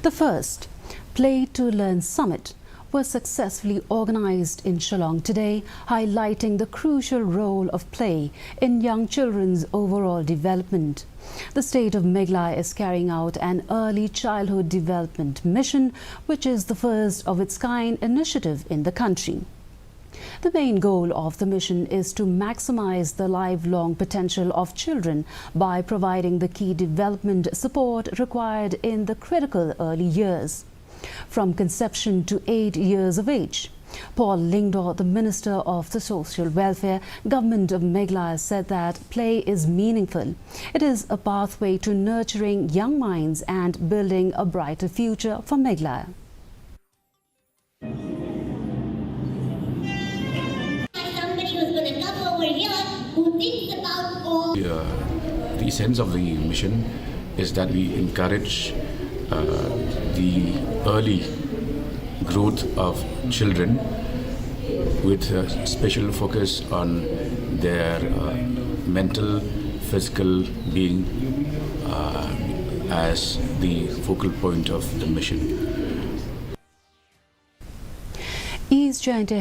The first Play to Learn Summit was successfully organized in Shillong today, highlighting the crucial role of play in young children's overall development. The state of Meghalaya is carrying out an early childhood development mission, which is the first of its kind initiative in the country. The main goal of the mission is to maximize the lifelong potential of children by providing the key development support required in the critical early years, from conception to 8 years of age. Paul Lingdor, the Minister of the Social Welfare, Government of Meghalaya, said that play is meaningful. It is a pathway to nurturing young minds and building a brighter future for Meghalaya. The essence of the mission is that we encourage the early growth of children with a special focus on their mental, physical being as the focal point of the mission. East Giant